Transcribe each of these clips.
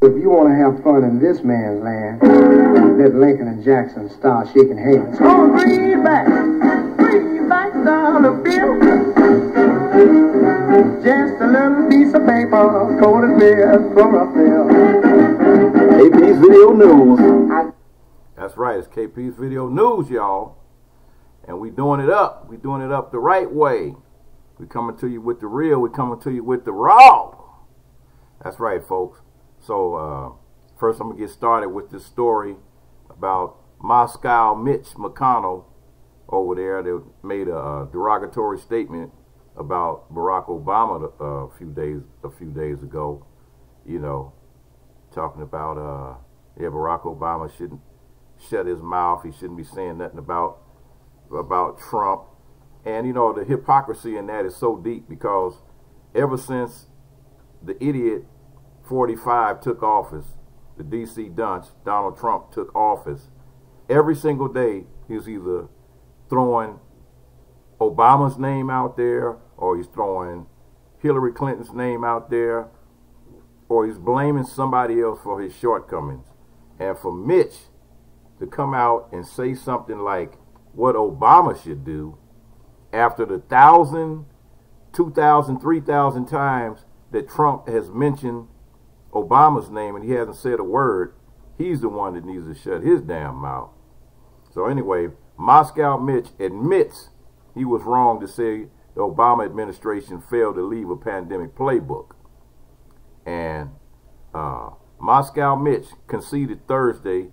If you want to have fun in this man's land, let Lincoln and Jackson start shaking hands. Oh, greenback dollar bill. Just a little piece of paper, coated with chlorophyll. KP's Video News. That's right, it's KP's Video News, y'all. And we doing it up. We doing it up the right way. We coming to you with the real. We coming to you with the raw. That's right, folks. So first I'm going to get started with this story about Moscow Mitch McConnell over there that made a derogatory statement about Barack Obama a few days ago. You know, talking about Barack Obama shouldn't shut his mouth. He shouldn't be saying nothing about Trump. And you know, the hypocrisy in that is so deep, because ever since the idiot 45 took office, the DC dunce Donald Trump took office, every single day he's either throwing Obama's name out there, or he's throwing Hillary Clinton's name out there, or he's blaming somebody else for his shortcomings. And for Mitch to come out and say something like what Obama should do, after the 1,000, 2,000, 3,000 times that Trump has mentioned Obama's name and he hasn't said a word, he's the one that needs to shut his damn mouth. So anyway, Moscow Mitch admits he was wrong to say the Obama administration failed to leave a pandemic playbook. And Moscow Mitch conceded Thursday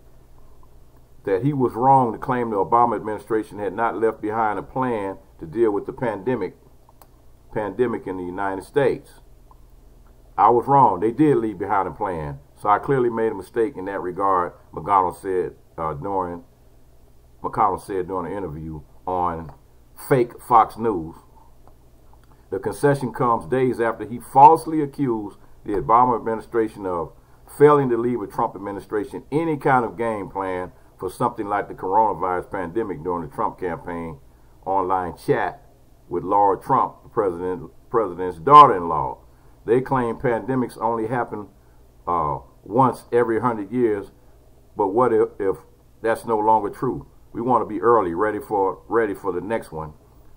that he was wrong to claim the Obama administration had not left behind a plan to deal with the pandemic in the United States. I was wrong. They did leave behind a plan. So I clearly made a mistake in that regard, McConnell said during an interview on fake Fox News. The concession comes days after he falsely accused the Obama administration of failing to leave a Trump administration any kind of game plan for something like the coronavirus pandemic during the Trump campaign online chat with Laura Trump, the president's daughter-in-law. They claim pandemics only happen once every 100 years, but what if that's no longer true? We want to be early, ready for the next one,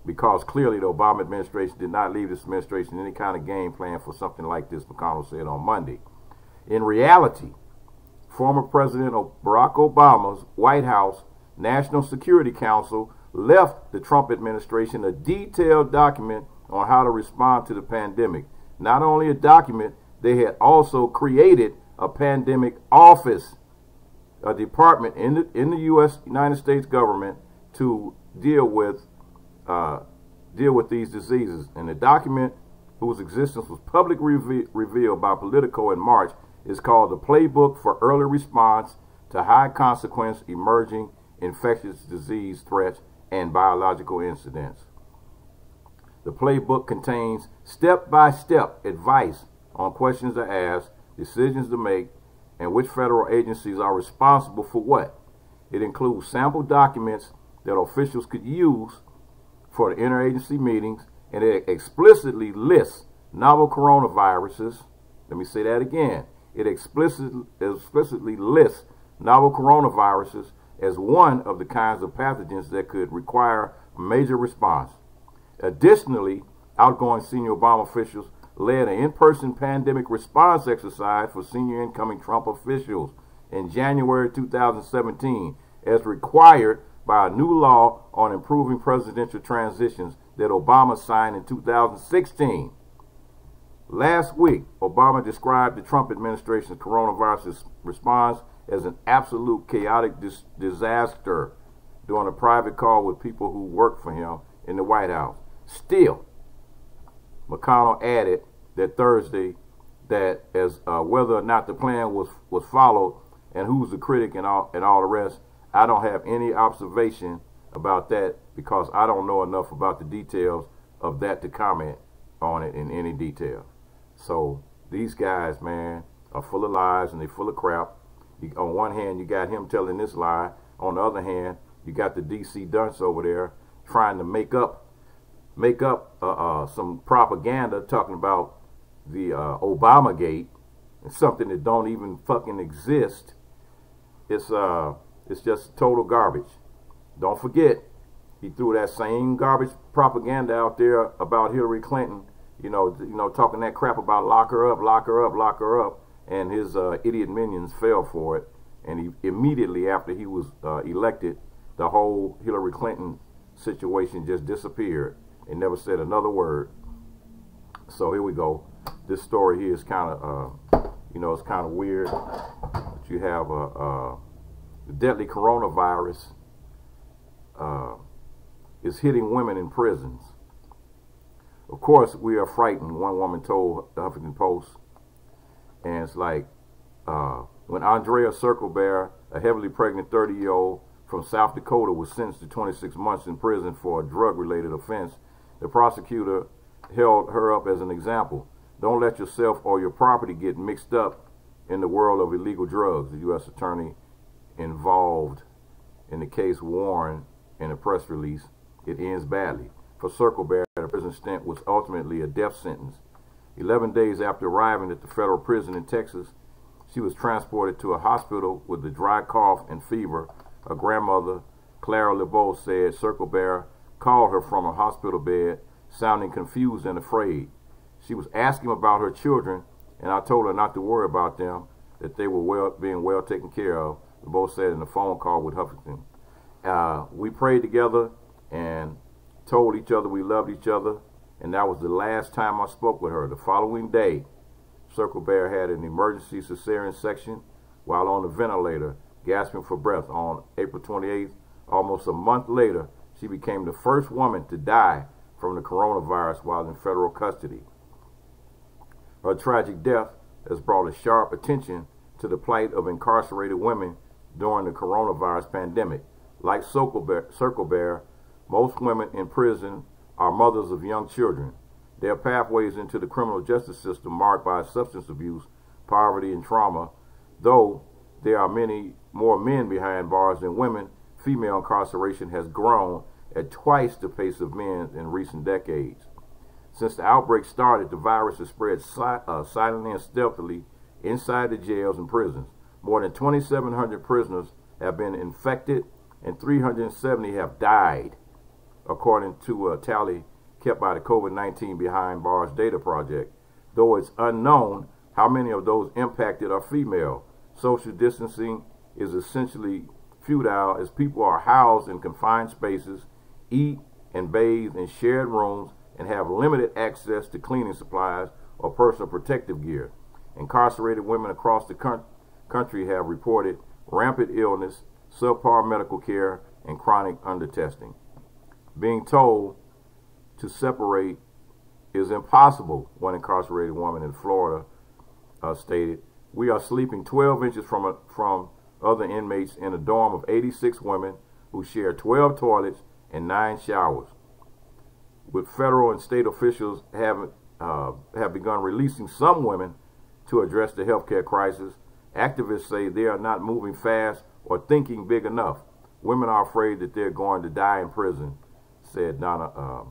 because clearly the Obama administration did not leave this administration any kind of game plan for something like this, McConnell said on Monday. In reality, former President Barack Obama's White House National Security Council left the Trump administration a detailed document on how to respond to the pandemic. Not only a document, they had also created a pandemic office, a department in the United States government to deal with these diseases. And the document, whose existence was publicly revealed by Politico in March, is called the Playbook for Early Response to High Consequence Emerging Infectious Disease Threats and Biological Incidents. The playbook contains step-by-step advice on questions to ask, decisions to make, and which federal agencies are responsible for what. It includes sample documents that officials could use for the interagency meetings, and it explicitly lists novel coronaviruses. Let me say that again. It explicitly lists novel coronaviruses as one of the kinds of pathogens that could require a major response. Additionally, outgoing senior Obama officials led an in-person pandemic response exercise for senior incoming Trump officials in January 2017, as required by a new law on improving presidential transitions that Obama signed in 2016. Last week, Obama described the Trump administration's coronavirus response as an absolute chaotic disaster during a private call with people who worked for him in the White House. Still, McConnell added that Thursday that as whether or not the plan was followed and who's the critic and all the rest, I don't have any observation about that, because I don't know enough about the details of that to comment on it in any detail. So these guys, man, are full of lies and they're full of crap. On one hand, you got him telling this lie. On the other hand, you got the DC dunce over there trying to make up some propaganda talking about the Obamagate It's something that don't even fucking exist. It's just total garbage. Don't forget, he threw that same garbage propaganda out there about Hillary Clinton, you know, talking that crap about lock her up, lock her up, lock her up, and his idiot minions fell for it. And he immediately after he was elected, the whole Hillary Clinton situation just disappeared and never said another word. So here we go. This story here is kind of, you know, it's kind of weird. But you have the deadly coronavirus is hitting women in prisons. Of course, we are frightened, one woman told the Huffington Post. And it's like, when Andrea Circlebear, a heavily pregnant 30-year-old from South Dakota, was sentenced to 26 months in prison for a drug-related offense, the prosecutor held her up as an example. Don't let yourself or your property get mixed up in the world of illegal drugs, the U.S. attorney involved in the case warned in a press release. It ends badly. For Circlebear, the prison stint was ultimately a death sentence. 11 days after arriving at the federal prison in Texas, she was transported to a hospital with a dry cough and fever. Her grandmother, Clara LeBeau, said Circlebear called her from a hospital bed, sounding confused and afraid. She was asking about her children, and I told her not to worry about them, that they were being well taken care of, LeBeau said in a phone call with Huffington. We prayed together and told each other we loved each other, and that was the last time I spoke with her. The following day, Circlebear had an emergency cesarean section while on the ventilator, gasping for breath. On April 28th, almost a month later, she became the first woman to die from the coronavirus while in federal custody. Her tragic death has brought a sharp attention to the plight of incarcerated women during the coronavirus pandemic. Like Circlebear, most women in prison are mothers of young children. Their pathways into the criminal justice system marked by substance abuse, poverty, and trauma. Though there are many more men behind bars than women, female incarceration has grown at twice the pace of men in recent decades. Since the outbreak started, the virus has spread silently and stealthily inside the jails and prisons. More than 2,700 prisoners have been infected and 370 have died, according to a tally kept by the COVID-19 Behind Bars Data Project. Though it's unknown how many of those impacted are female, social distancing is essentially futile as people are housed in confined spaces, eat and bathe in shared rooms, and have limited access to cleaning supplies or personal protective gear. Incarcerated women across the country have reported rampant illness, subpar medical care, and chronic undertesting. Being told to separate is impossible, one incarcerated woman in Florida stated. We are sleeping 12 inches from other inmates in a dorm of 86 women who share 12 toilets and 9 showers. With federal and state officials have begun releasing some women to address the healthcare crisis, activists say they are not moving fast or thinking big enough. Women are afraid that they're going to die in prison, said Donna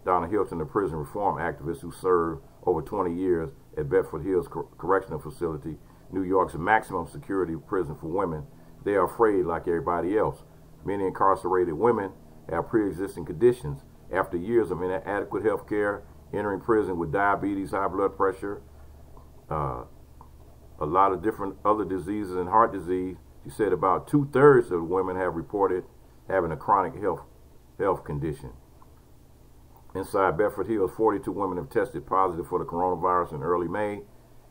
Hilton, a prison reform activist who served over 20 years at Bedford Hills Correctional Facility, New York's maximum security prison for women. They are afraid like everybody else. Many incarcerated women have pre-existing conditions. After years of inadequate health care, entering prison with diabetes, high blood pressure, a lot of different other diseases and heart disease, she said about 2/3 of women have reported having a chronic health condition. Inside Bedford Hills, 42 women have tested positive for the coronavirus in early May,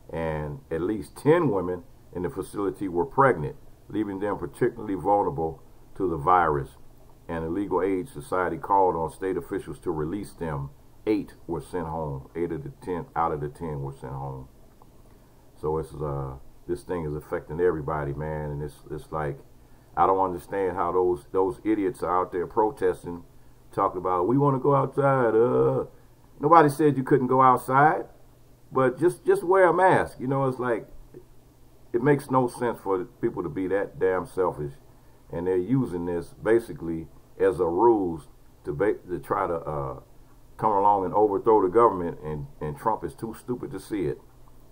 and at least 10 women in the facility were pregnant, leaving them particularly vulnerable to the virus. And the Legal Aid Society called on state officials to release them. 8 were sent home. 8 of the 10 out of the 10 were sent home. So it's this thing is affecting everybody, man. And it's like, I don't understand how those idiots are out there protesting, talking about we want to go outside. Nobody said you couldn't go outside, but just wear a mask. You know, it's like it makes no sense for people to be that damn selfish, and they're using this basically as a ruse to try to come along and overthrow the government, and Trump is too stupid to see it.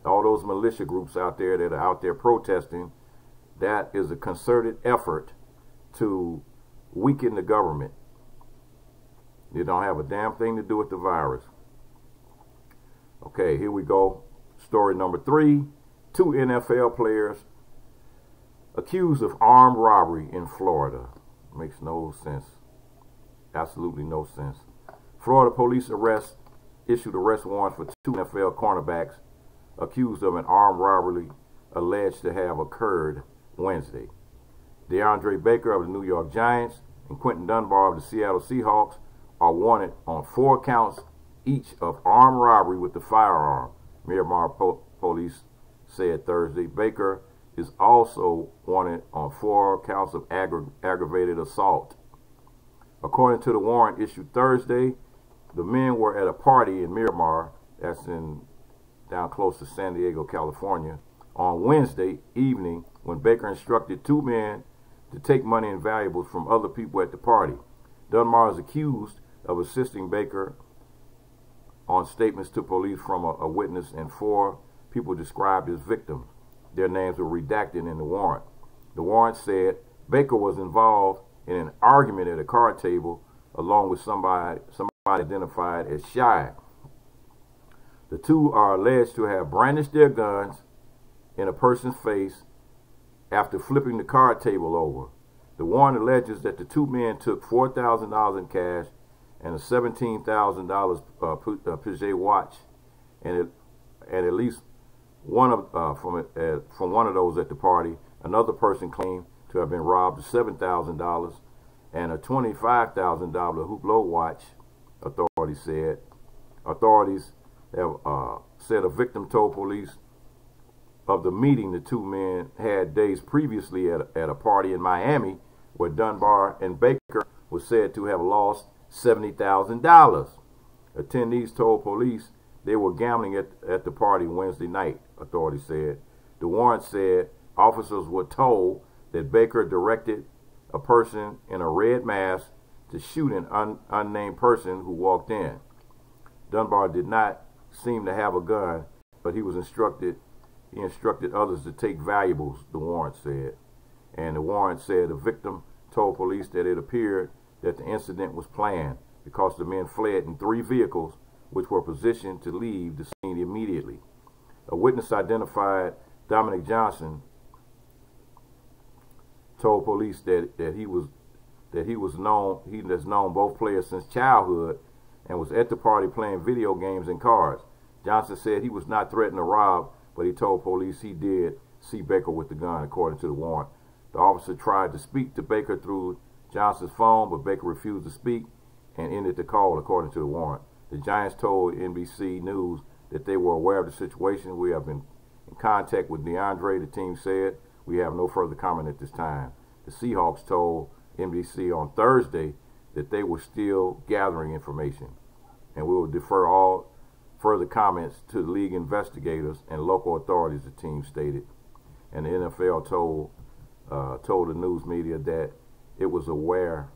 all those militia groups out there that are out there protesting, that is a concerted effort to weaken the government. They don't have a damn thing to do with the virus. Okay, here we go. Story number 3. 2 NFL players accused of armed robbery in Florida. Makes no sense. Absolutely no sense. Florida police issued arrest warrants for 2 NFL cornerbacks accused of an armed robbery alleged to have occurred Wednesday. DeAndre Baker of the New York Giants and Quentin Dunbar of the Seattle Seahawks are wanted on 4 counts each of armed robbery with the firearm, Miramar police said Thursday. Baker is also wanted on 4 counts of aggravated assault. According to the warrant issued Thursday, the men were at a party in Miramar, that's down close to San Diego, California, on Wednesday evening when Baker instructed 2 men to take money and valuables from other people at the party. Dunbar is accused of assisting Baker on statements to police from a witness and 4 people described as victims. Their names were redacted in the warrant. The warrant said Baker was involved in an argument at a card table along with somebody identified as Shy. The 2 are alleged to have brandished their guns in a person's face after flipping the card table over. The warrant alleges that the 2 men took $4,000 in cash and a $17,000 Peugeot watch, and at least one of from one of those at the party. Another person claimed to have been robbed of $7,000 and a $25,000 Hublot watch. Authorities said. Authorities have said a victim told police of the meeting the 2 men had days previously at a party in Miami, where Dunbar and Baker were said to have lost $70,000. Attendees told police they were gambling at the party Wednesday night, authorities said. The warrant said officers were told that Baker directed a person in a red mask to shoot an unnamed person who walked in. Dunbar did not seem to have a gun, but he instructed others to take valuables, the warrant said. And the warrant said the victim told police that it appeared that the incident was planned because the men fled in 3 vehicles which were positioned to leave the scene immediately. A witness identified Dominic Johnson told police that he has known both players since childhood and was at the party playing video games and cards. Johnson said he was not threatened to rob, but he told police he did see Baker with the gun, according to the warrant. The officer tried to speak to Baker through Johnson's phone, but Baker refused to speak and ended the call, according to the warrant. The Giants told NBC News that they were aware of the situation. We have been in contact with DeAndre, the team said. We have no further comment at this time. The Seahawks told NBC on Thursday that they were still gathering information, and we will defer all further comments to the league investigators and local authorities, the team stated. And the NFL told the news media that it was aware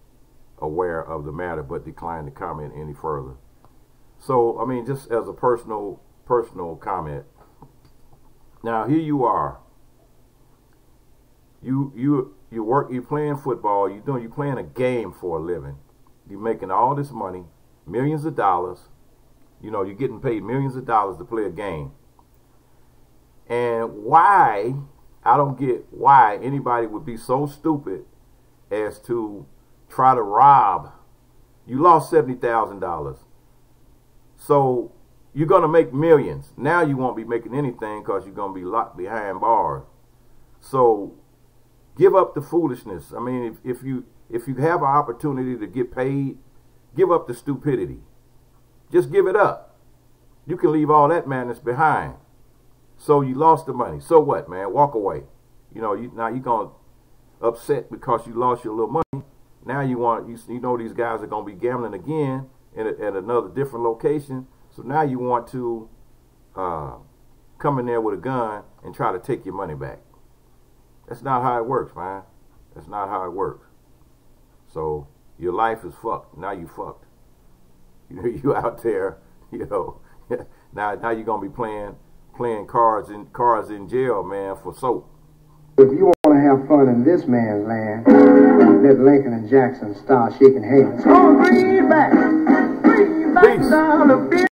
of the matter, but declined to comment any further. So, I mean, just as a personal comment. Now, here you are. You're playing football. You're playing a game for a living. You're making all this money, millions of dollars. You're getting paid millions of dollars to play a game. And I don't get why anybody would be so stupid as to try to rob. You lost $70,000. So you're going to make millions. Now you won't be making anything because you're going to be locked behind bars. So give up the foolishness. I mean, if you have an opportunity to get paid, give up the stupidity. Just give it up. You can leave all that madness behind. So you lost the money. So what, man? Walk away. Now you're going to upset because you lost your little money. Now these guys are going to be gambling again at another different location. So now you want to come in there with a gun and try to take your money back. That's not how it works, man. That's not how it works. So your life is fucked. Now you fucked. You out there, now you're gonna be playing playing cards in jail, man, for soap. If you want to have fun in this man's land, let Lincoln and Jackson start shaking hands.